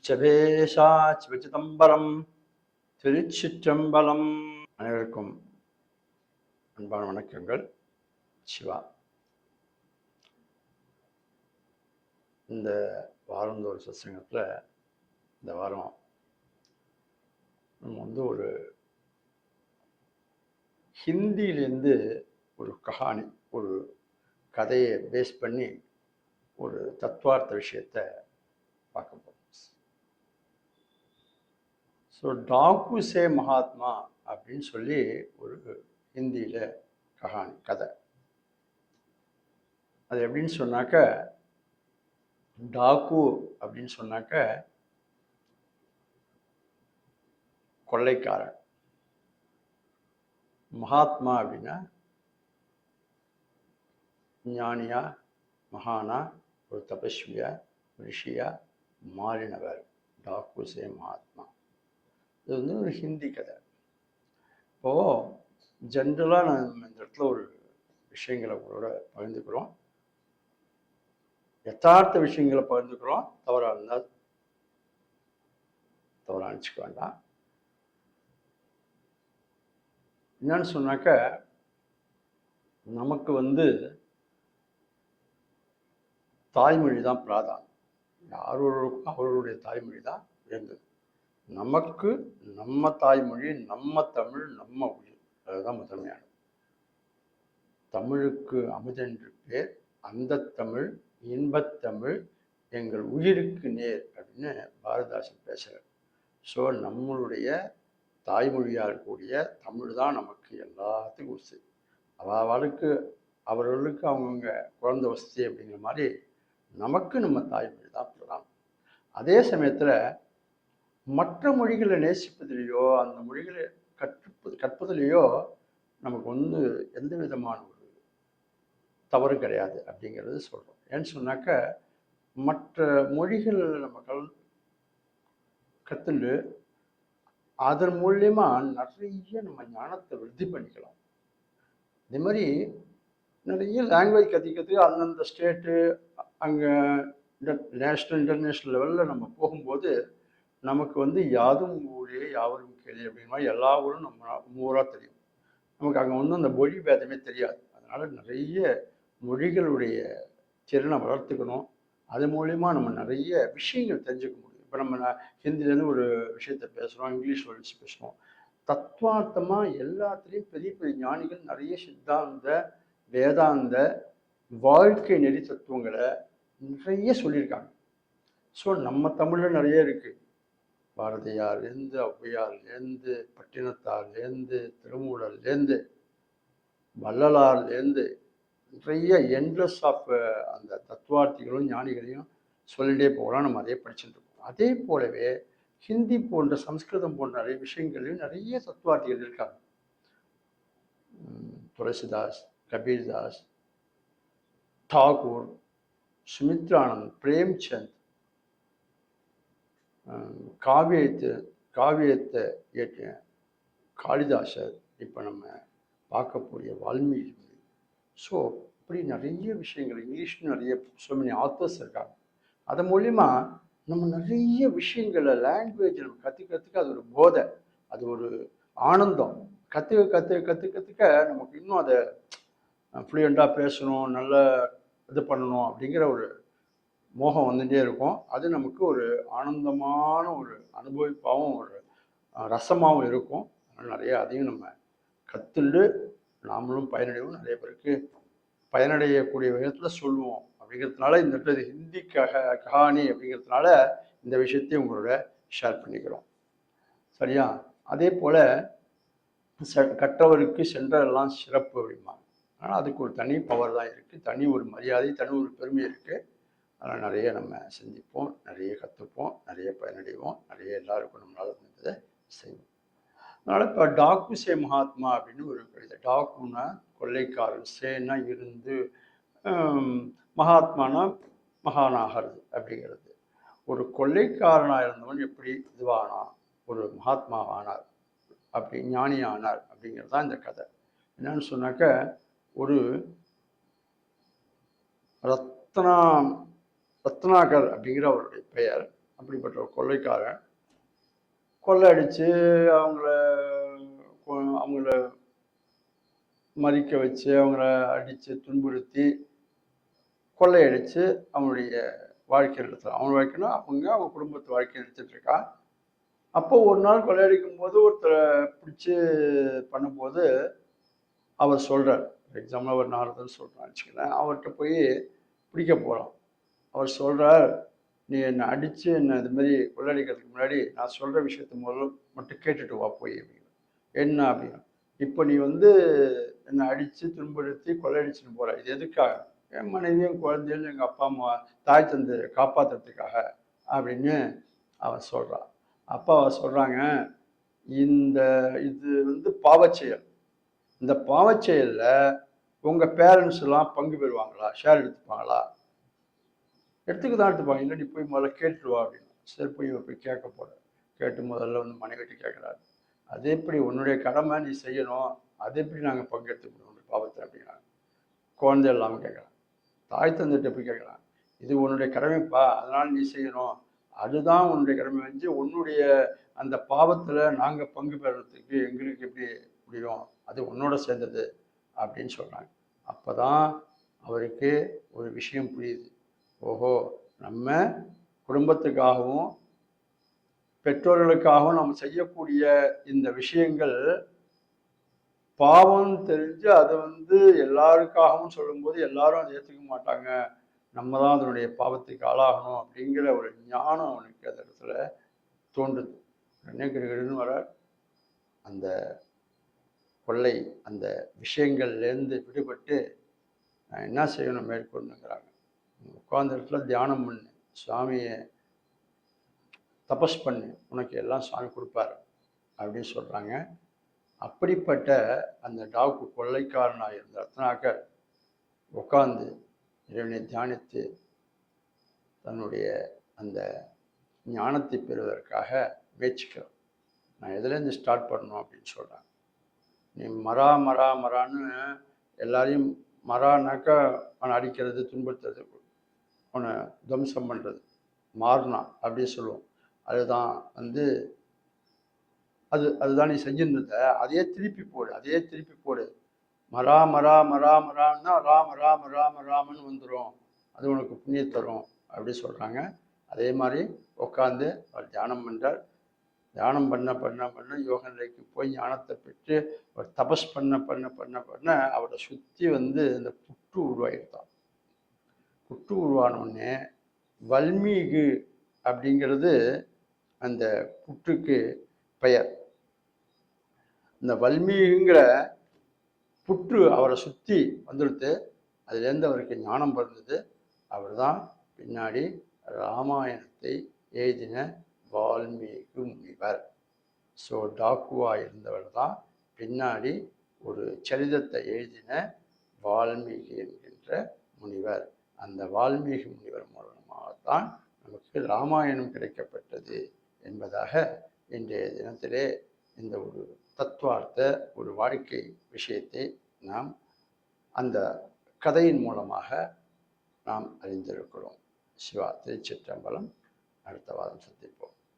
ஷிச்சபேஷா சிவச்சிதம்பரம் திருச்சிற்றம்பலம். அனைவருக்கும் அன்பான வணக்கங்கள். சிவா. இந்த வாரந்தோறு சத்சங்கத்தில் இந்த வாரம் நம்ம ஒரு ஹிந்தியிலேருந்து ஒரு கஹானி, ஒரு கதையை பேஸ் பண்ணி ஒரு தத்துவார்த்த விஷயத்தை பார்க்க போகிறோம். ஸோ டாக்கு சே மகாத்மா அப்படின்னு சொல்லி ஒரு ஹிந்தியில் கஹானி கதை. அது எப்படின்னு சொன்னாக்க, டாக்கு அப்படின்னு சொன்னாக்க கொள்ளைக்காரன், மகாத்மா அப்படின்னா ஞானியா, மகானா, ஒரு தபஸ்வியா, ரிஷியா மாறினவர். டாக்கு சே மகாத்மா. இது ஒரு ஹிந்தி கதை. இப்போது ஜென்ரலாக நம்ம இந்த இடத்துல ஒரு விஷயங்களை உங்களோட பகிர்ந்துக்கிறோம். யதார்த்த விஷயங்களை பகிர்ந்துக்கிறோம். தவறாக இருந்தால் தவறாக நினச்சிக்க வேண்டாம். என்னன்னு சொன்னாக்க, நமக்கு தாய்மொழி தான் பிராதானம். யாரோருக்கும் அவர்களுடைய தாய்மொழி தான் உயர்ந்தது. நமக்கு நம்ம தாய்மொழி, நம்ம தமிழ், நம்ம உயிர், அதுதான் முதன்மையானது. தமிழுக்கு அமுதென்று பேர், அந்த தமிழ் இன்பத்தமிழ் எங்கள் உயிருக்கு நேர் அப்படின்னு பாரதிதாசன் பேசுகிறார். ஸோ நம்மளுடைய தாய்மொழியாக இருக்கக்கூடிய தமிழ் தான் நமக்கு எல்லாத்துக்கும் வசதி. அவர்களுக்கு அவங்கவுங்க குழந்தை வசதி அப்படிங்கிற மாதிரி நமக்கு நம்ம தாய்மொழி தான் பிரதானம். அதே சமயத்தில் மற்ற மொழிகளை நேசிப்பதிலேயோ அந்த மொழிகளை கற்பதிலேயோ நமக்கு எந்த விதமான ஒரு தவறு கிடையாது அப்படிங்கிறது சொல்கிறோம். ஏன்னு சொன்னாக்க, மற்ற மொழிகள் நம்ம கற்றுண்டு அதன் மூலியமா நிறைய நம்ம ஞானத்தை விருத்தி பண்ணிக்கலாம். இதே மாதிரி நிறைய லாங்குவேஜ் கற்றுக்கிறதுக்கு அந்தந்த ஸ்டேட்டு, அங்கே நேஷ்னல் இன்டர்நேஷ்னல் லெவலில் நம்ம போகும்போது நமக்கு யாதும் ஊரே யாவரும் கேள்வி அப்படிங்கிற மாதிரி எல்லா ஊரும் நம்ம ஊராக தெரியும். நமக்கு அங்கே அந்த மொழி பேதமே தெரியாது. அதனால் நிறைய மொழிகளுடைய திறனை வளர்த்துக்கணும். அது மூலிமா நம்ம நிறைய விஷயங்கள் தெரிஞ்சுக்க முடியும். இப்போ நம்ம ஹிந்திலேருந்து ஒரு விஷயத்தை பேசுகிறோம், இங்கிலீஷ் வேர்ட்ஸ் பேசுகிறோம். தத்துவார்த்தமாக எல்லாத்துலேயும் பெரிய பெரிய ஞானிகள் நிறைய சித்தாந்த, வேதாந்த, வாழ்க்கை நெறி தத்துவங்களை நிறைய சொல்லியிருக்காங்க. ஸோ நம்ம தமிழில் நிறைய இருக்குது. பாரதியார்லேருந்து, ஔவையார்லேருந்து, பட்டினத்தார்லேருந்து, திருமூலர்லேருந்து, வள்ளலார்லேருந்து நிறைய என்ட்லஸ் ஆஃப் அந்த தத்துவார்த்திகளும் ஞானிகளையும் சொல்லிகிட்டே போகலாம். நம்ம அதே படிச்சுட்டு இருக்கோம். அதே போலவே ஹிந்தி போன்ற, சம்ஸ்கிருதம் போன்ற நிறைய விஷயங்களையும் நிறைய தத்துவார்த்திகள் இருக்காங்க. துளசிதாஸ், கபீர்தாஸ், தாகூர், சுமித்ரானந்த், பிரேம்சந்த், காவியத்தை இயற்றிய காளிதாசர், இப்போ நம்ம பார்க்கக்கூடிய வால்மீகி. ஸோ இப்படி நிறைய விஷயங்கள், இங்கிலீஷ்னு நிறைய so many ஆத்தர்ஸ் இருக்காங்க. அது மூலிமா நம்ம நிறைய விஷயங்களை லாங்குவேஜ் நம்ம கற்றுக்கிறதுக்கு அது ஒரு போதை, அது ஒரு ஆனந்தம். கற்றுக்க நமக்கு இன்னும் அதை ஃப்ளூயண்ட்டாக பேசணும், நல்ல இது பண்ணணும் அப்படிங்கிற ஒரு மோகம் வந்துகிட்டே இருக்கும். அது நமக்கு ஒரு ஆனந்தமான ஒரு அனுபவிப்பாகவும் ஒரு ரசமாகவும் இருக்கும். அதனால் நிறைய அதையும் நம்ம கற்றுண்டு நாமளும் பயனடைவோம், நிறைய பேருக்கு பயனடையக்கூடிய விதத்தில் சொல்லுவோம் அப்படிங்கிறதுனால இந்த ஹிந்தி கஹானி அப்படிங்கிறதுனால இந்த விஷயத்தையும் உங்களோட ஷேர் பண்ணிக்கிறோம். சரியா? அதே போல் கற்றவருக்கு சென்றதெல்லாம் சிறப்பு அப்படிம்பாங்க. ஆனால் அதுக்கு ஒரு தனி பவர் தான் இருக்குது, தனி ஒரு மரியாதை, தனி ஒரு பெருமை இருக்குது. அதனால் நிறைய நம்ம சிந்திப்போம், நிறைய கற்றுப்போம், நிறைய பயனடைவோம், நிறைய எல்லாருக்கும் நம்மளால் முடிந்ததை செய்வோம். அதனால் இப்போ டாக்கு சே மகாத்மா அப்படின்னு ஒரு கவிதை. டாக்குன்னா கொள்ளைக்காரன், சேனா இருந்து, மகாத்மானா மகானாகிறது அப்படிங்கிறது. ஒரு கொள்ளைக்காரனாக இருந்தவன் எப்படி இதுவானான், ஒரு மகாத்மா ஆனார், அப்படி ஞானி ஆனார் அப்படிங்கிறது தான் இந்த கதை. என்னன்னு சொன்னாக்க, ஒரு ரத்னாகர் அப்படிங்கிற அவருடைய பெயர். அப்படிப்பட்ட ஒரு கொள்ளைக்காரன் கொள்ளை அடித்து அவங்கள அவங்கள மறிக்க வச்சு அவங்கள அடித்து துன்புறுத்தி கொள்ளையடித்து அவனுடைய வாழ்க்கை நடத்துகிறான். அவன் வாழ்க்கைனா அவங்க குடும்பத்து வாழ்க்கை நடத்திட்டு இருக்கான். அப்போ ஒரு நாள் கொள்ளையடிக்கும் போது ஒருத்தரை பிடிச்சி பண்ணும்போது அவர் சொல்கிறார், எக்ஸாம்பிள் ஒரு நாரதன் சொல்கிறான்னு வச்சுக்கிறேன், அவர்கிட்ட போய் பிடிக்க போகிறோம். அவர் சொல்கிறார், நீ என்னை அடித்து என்னை இது மாதிரி கொள்ளையடிக்கிறதுக்கு முன்னாடி நான் சொல்கிற விஷயத்த முதல்ல மட்டும் கேட்டுட்டு வா போய் அப்படின்னு. என்ன அப்படின்னா, இப்போ நீ என்னை அடித்து துன்புறுத்தி கொள்ளையடிச்சுன்னு போகிற, இது எதுக்காக? என் மனைவியும் குழந்தையும் எங்கள் அப்பா அம்மா தாய் தந்தை காப்பாற்றுறதுக்காக அப்படின்னு அவன் சொல்கிறான். அப்பா அவன் சொல்கிறாங்க, இது பாவச்செயல். இந்த பாவச்செயலில் உங்கள் பேரண்ட்ஸ் எல்லாம் பங்கு பெறுவாங்களா, ஷேர் எடுத்துப்பாங்களா? எடுத்துக்க தான் எடுத்துப்பாங்க. இல்லை நீ போய் முதல்ல கேட்டுருவா அப்படின்னு. சரி போய் கேட்க போகிறேன். கேட்டு முதல்ல மனைவிட்டு கேட்குறாரு, அது எப்படி உன்னுடைய கடமை நீ செய்யணும், அது எப்படி நாங்கள் பங்கெடுத்துக்கணும் பாவத்தை அப்படிங்கிறாங்க. குழந்தை இல்லாமல் கேட்குறாங்க. தாய் தந்தைகிட்ட போய் கேட்குறாங்க, இது உன்னுடைய கடமைப்பா, அதனால் நீ செய்யணும், அதுதான் உன்னுடைய கடமை வந்து உன்னுடைய அந்த பாவத்தில் நாங்கள் பங்கு பெறத்துக்கு எங்களுக்கு எப்படி முடியும், அது உன்னோட சேர்ந்தது அப்படின்னு சொல்கிறாங்க. அப்போ தான் அவருக்கு ஒரு விஷயம் புரியுது. ஓஹோ, நம்ம குடும்பத்துக்காகவும் பெற்றோர்களுக்காகவும் நம்ம செய்யக்கூடிய இந்த விஷயங்கள் பாவம் தெரிஞ்சு அதை எல்லாருக்காகவும் சொல்லும்போது எல்லாரும் அதை ஏற்றுக்க மாட்டாங்க, நம்ம தான் அதனுடைய பாவத்துக்கு ஆளாகணும் அப்படிங்கிற ஒரு ஞானம் அவனுக்கு அந்த இடத்துல தோன்றுது. உடனே கிடுகிடுன்னு வர அந்த கொள்ளை அந்த விஷயங்கள்லேருந்து விடுபட்டு நான் என்ன செய்யணும் மேற்கொண்டுங்கிறாங்க. உட்கார்ந்த இடத்துல தியானம் பண்ணு, சுவாமியை தபஸ் பண்ணு, உனக்கு எல்லாம் சுவாமி கொடுப்பாரு அப்படின்னு சொல்கிறாங்க. அப்படிப்பட்ட அந்த டாக்கு கொள்ளைக்காரனாக இருந்த ரத்னாகர் உட்கார்ந்து இறைவனை தியானித்து தன்னுடைய அந்த ஞானத்தை பெறுவதற்காக முயற்சிக்கிறோம். நான் எதுலேருந்து ஸ்டார்ட் பண்ணணும் அப்படின்னு சொல்கிறேன். நீ மரான்னு எல்லாரையும் மரானாக்கா அவனை அடிக்கிறது, துன்புறுத்துறது, அவனை துவம்சம் பண்ணுறது, மாறினா அப்படின்னு சொல்லுவோம். அதுதான் அதுதான் நீ செஞ்சிருந்த, அதையே திருப்பி போடு. மரான்னா ராமன்னு வந்துடும், அது உனக்கு புண்ணிய தரும் அப்படி சொல்கிறாங்க. அதே மாதிரி உட்காந்து அவர் தியானம் பண்ணுறார். தியானம் பண்ண யோக நிலைக்கு போய் ஞானத்தை பெற்று அவர் தபஸ் பண்ண அவரை சுற்றி இந்த புற்று உருவாகிட்டான். புற்று உருவானோடனே வல்மீகு அப்படிங்கிறது அந்த புற்றுக்கு பெயர். இந்த வல்மீகுங்கிற புற்று அவரை சுற்றி வந்துடுத்து. அதுலேருந்து அவருக்கு ஞானம் பிறந்தது. அவர் தான் பின்னாடி ராமாயணத்தை எழுதின வால்மீகு முனிவர். ஸோ டாக்குவா இருந்தவர் தான் பின்னாடி ஒரு சரிதத்தை எழுதின வால்மீகி என்கின்ற முனிவர். அந்த வால்மீகி முனிவர் மூலமாகத்தான் நமக்கு ராமாயணம் கிடைக்கப்பட்டது என்பதாக இன்றைய தினத்திலே இந்த ஒரு தத்துவார்த்த ஒரு வாழ்க்கை விஷயத்தை நாம் அந்த கதையின் மூலமாக நாம் அறிந்திருக்கிறோம். சிவா. திருச்சிற்றம்பலம். அடுத்த வாரம் சந்திப்போம்.